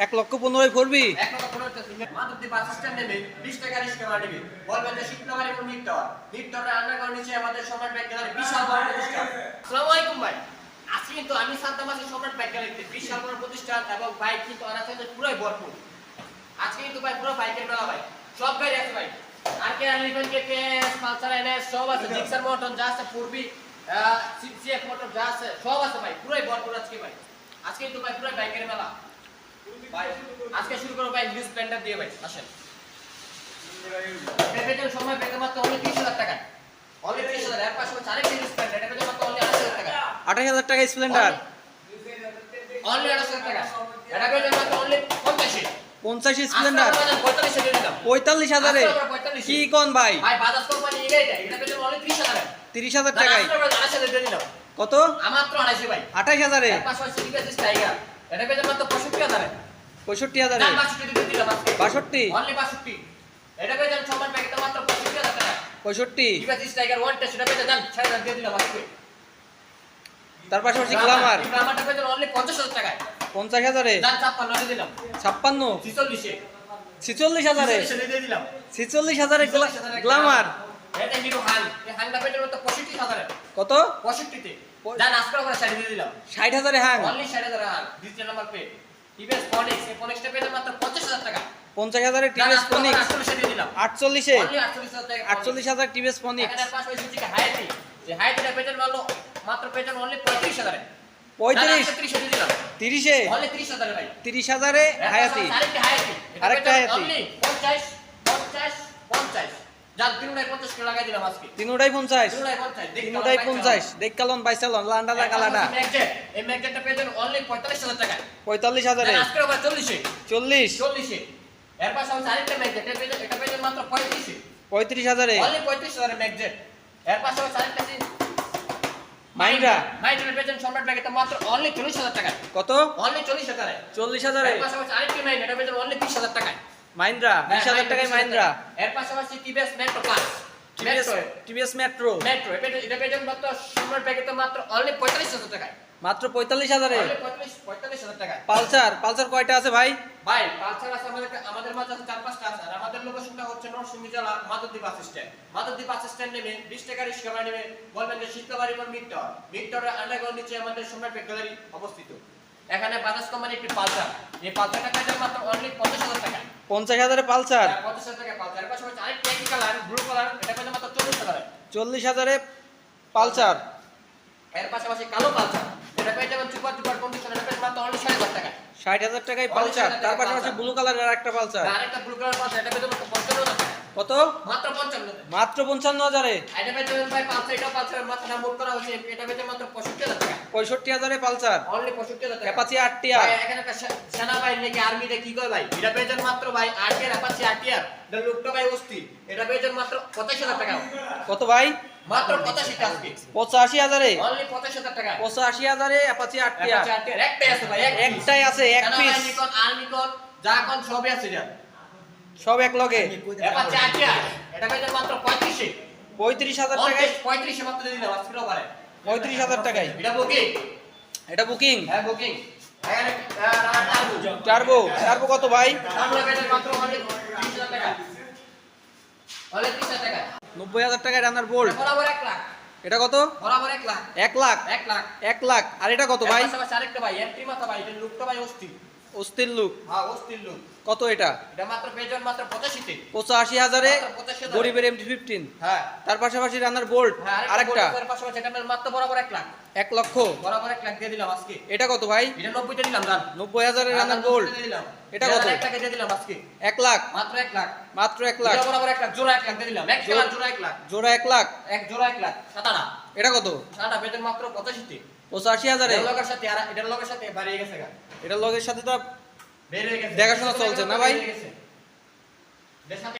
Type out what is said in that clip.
1,15,000 করবি? 1,15,000 Madhabdi bus stand নেবে 20 টাকা রিস্কা ভাড়া নেবে। বলবেন যে শুক্রবার এবং মিড টাওয়ার আন্ডারগ্রাউন্ড নিচে আমাদের সম্রাট ব্যাংক গ্যালারি বিশাল বড় প্রতিষ্ঠান। আসসালামু আলাইকুম ভাই। আজকে কিন্তু আমি সাদ্দাম আছি সম্রাট ব্যাংক গ্যালারিতে বিশাল বড় প্রতিষ্ঠান এবং বাইক কিন্তু আনাচে পুরোই ভরপুর। আজকে কিন্তু ভাই পুরো বাইকের মেলা ভাই। সব গাড়ি আছে ভাই। আরকে আনলিভেন কেএস পালসার এনএস সব আছে, জিক্সার মোটর যা আছে, পূর্বী সিএফ মোটর যা আছে সব আছে ভাই, পুরোই ভরপুর আজকে ভাই। আজকে কিন্তু ভাই পুরো বাইকের মেলা ভাই। আজকে শুরু করব ভাই নিউ স্প্লেন্ডার দিয়ে ভাই। আসেন পেটের সময় পেতে মাত্র অনলি 30,000 টাকা, অনলি 30,000। এর পাশে হচ্ছে আরেকটা নিউ স্প্লেন্ডার, এটা পেতে মাত্র অনলি 28,000 টাকা। 28,000 টাকা স্প্লেন্ডার, অনলি 28,000 টাকা। এটা পেতে মাত্র অনলি 50 স্প্লেন্ডার 45,000 এ। কি কোন ভাই? ভাই বাজাজ কোম্পানি এটা পেতে অনলি 30,000 টাকায়। কত? মাত্র 28 ভাই, 28,000 এ। এর পাশে হচ্ছে টিভিএস টাইগার, এটা পেতে মাত্র 65,000 এ। 65,000 এ। 62 দিতে দিলাম আজকে। 62 অনলি 62। এটা পেতে সমান প্যাকেটে মাত্র 65,000 টাকা। 65। টিভিএস টাইগার ওয়ান টেস্ট, এটা পেতে দেন 6,000 দিয়ে দিলাম আজকে। তার পাশাপাশি গ্ল্যামার গ্ল্যামারটা পেতে অনলি 50,000 টাকায়। 50,000 এ। দেন 56 দিয়ে দিলাম। 56 46 এ। 46,000 এ। 46 দিয়ে দিলাম। 46,000 এ গ্ল্যামার। এটা হিরো হান, এই হানটা পেতে মাত্র 65,000 এ। কত? 65 তে। দেন আজকে করে 60 দিয়ে দিলাম। 60,000 এ হাং। অনলি 60,000 হান, digital number plate. TVS Phoenix, এই ফনিক্সটা পেতে মাত্র 50,000 টাকা। 50,000 এ টিভিএস ফনিক্স। 48 দিয়ে দিলাম। 48 এ। অনলি 48,000 টাকা। 48,000 টিভিএস ফনিক্স। এখানে পাশে সুজুকি হায়াতি, এই হায়াতিটা পেতে মাত্র পেতে অনলি 35,000 এ। 35 30 দিয়ে দিলাম। 30 এ। অনলি 30,000 এ ভাই। 30,000 এ হায়াতি। আরেকটা হায়াতি, আরেকটা হায়াতি। অনলি 50 50 50। যান তিনটায় 50 করে লাগাই দিলাম আজকে। তিনটাই 50। তিনটাই 50 দেখ কালন বাইসালন লান্ডা লাগালাডা। এই ম্যাগনেটটা পেয়ে যাবেন অনলি 45,000 টাকা। 45,000 এ। আজকে আবার 40 এ। 40 40 এ। এর পাশে আছে আরেকটা ম্যাগনেট, এটা পেয়ে যাবেন মাত্র 35 এ। 35,000 এ। অনলি 35,000 এর ম্যাগনেট। এর পাশে আছে আরেকটা মাইন্ড্রা পেয়ে যাবেন সম্রাট ব্যাগেতে মাত্র অনলি 40,000 টাকা। কত? অনলি 40,000 এ। 40,000 এ। এর পাশে আছে আরেকটা ম্যাগনেট, এটা পেয়ে যাবেন অনলি 20,000 টাকা। মাইন্ড্রা 20,000 টাকায় মাইন্ড্রা। এর পাশাপাশি TVS metro plus, TVS metro এটা পেয়ে যাবেন মাত্র সম্রাট প্যাকেটে মাত্র অনলি 45,000 টাকায়। মাত্র 45,000 এ। অনলি 45,000 টাকায়। পালসার কয়টা আছে ভাই? ভাই পালসার আছে আমাদের মাঝে আছে 4-5টা আছে। আর আমাদের লোকেশনটা হচ্ছে নরসিংদী জেলা Madhabdi bus stand. Madhabdi bus stand নেবে 20 টাকা রিক্সা ভাড়া নেবে। বলবেন যে শীতলাবাড়ি এবং মিড টাওয়ারের আন্ডারগ্রাউন্ড নিচে আমাদের সম্রাট ব্যাংক গ্যালারি অবস্থিত। এখানে বাজাজ কোম্পানি একটি পালসার, এই পালসারটা পেয়ে যাবেন মাত্র অনলি 50,000 টাকা। 50,000 এ পালসার। 50,000 টাকা পালসার। এর পাশাপাশি আরেকটা একই কালার ব্লু কালার, এটা পেয়ে যাবেন মাত্র 40,000 টাকা। 40,000 এ পালসার। এর পাশাপাশি কালো পালসার, এটা পেয়ে যাবেন সুপার কন্ডিশন, এটা পেয়ে মাত্র অনলি 60,000 টাকা। 60,000 টাকায় পালসার। তার পাশাপাশি ব্লু কালারের আরেকটা পালসার। আরেকটা ব্লু কালার পালসার, এটা পেয়ে যাবেন 55,000 টাকা। কত? মাত্র 55,000। মাত্র 55,000 এ। এটা পেয়ে যাবেন ভাই পালসার, এটা পালসারের মাথাটা মোট করা হয়েছে, এটা পেয়ে যাবেন মাত্র 65,000 টাকা। 65,000 এ পালসার। অনলি 65,000 টাকা। Apache RTR. ভাই এখানে একটা সেনাবাহিনী নাকি আর্মিতে কি কয় ভাই, এটা পেয়ে যাবেন মাত্র ভাই আরটিআর অ্যাপাচি আরটিআর, এটা লোকটা ভাই অস্থির, এটা পেয়ে যাবেন মাত্র 85,000 টাকা। কত ভাই? মাত্র 85 টাকা। 85,000 এ। অনলি 85,000 টাকা। 85,000 এ অ্যাপাচি আরটিআর। অ্যাপাচি আরটিআর একটাই আছে ভাই, একটাই আছে, এক পিস। সেনাবাহিনীকন আর্মিকন যা কোন সবই আছে যা। সব এক লগে। অ্যাপাচি আরটিআর, এটা পেয়ে যাবেন মাত্র 35 এ। 35,000 টাকায়। 35 এ মাত্র দিয়ে দিলাম আজকে পারে। 35,000 টাকায়। এটা বুকিং। এটা বুকিং। হ্যাঁ বুকিং। এখানে টার্বো কত ভাই? আমরা পেয়ে যাবেন মাত্র অনলি 30,000 টাকা। অনলি 30,000 টাকা। 90,000 টাকায় রানার বোল্ট। বরাবর 1 লাখ। এটা কত? বরাবর 1 লাখ। 1 লাখ। 1 লাখ। 1 লাখ। আর এটা কত ভাই? পাশাপাশি আরেকটা ভাই এন্ট্রি মাথা ভাই, এটা লুকটা ভাই অস্থির। অস্থির লুক। হ্যাঁ অস্থির লুক। কত এটা? এটা মাত্র পেয়ে যাবেন মাত্র 85 তে। 85,000 এ মাত্র 85,000 গরিবের MT-15। হ্যাঁ। তার পাশাপাশি রানার বোল্ট আরেকটা। এর পাশাপাশি এটা মাত্র বরাবর 1 লাখ। 1 লক্ষ। বরাবর 1 লাখ দিয়ে দিলাম আজকে। এটা কত ভাই? এটা 90 তে দিলাম জান। 90,000 এর রানার বোল্ট। এটা কত? 1 টাকা দিয়ে দিলাম আজকে। 1 লাখ। মাত্র 1 লাখ। মাত্র 1 লাখ। এটা বরাবর 1 লাখ, জোড়া 1 লাখ দিয়ে দিলাম। এক জোড়া 1 লাখ। জোড়া 1 লাখ। এক জোড়া 1 লাখ। সাতাটা। এটা কত? সাতাটা পেয়ে মাত্র 85 তে। 85,000 এ। এটার লগের সাথে আর এটার লগের সাথে বাড়িয়ে গেছে গা। এটা লগের সাথে তো বের হয়ে গেছে। দেখাশোনা চলছে না ভাই? বের হয়ে গেছে।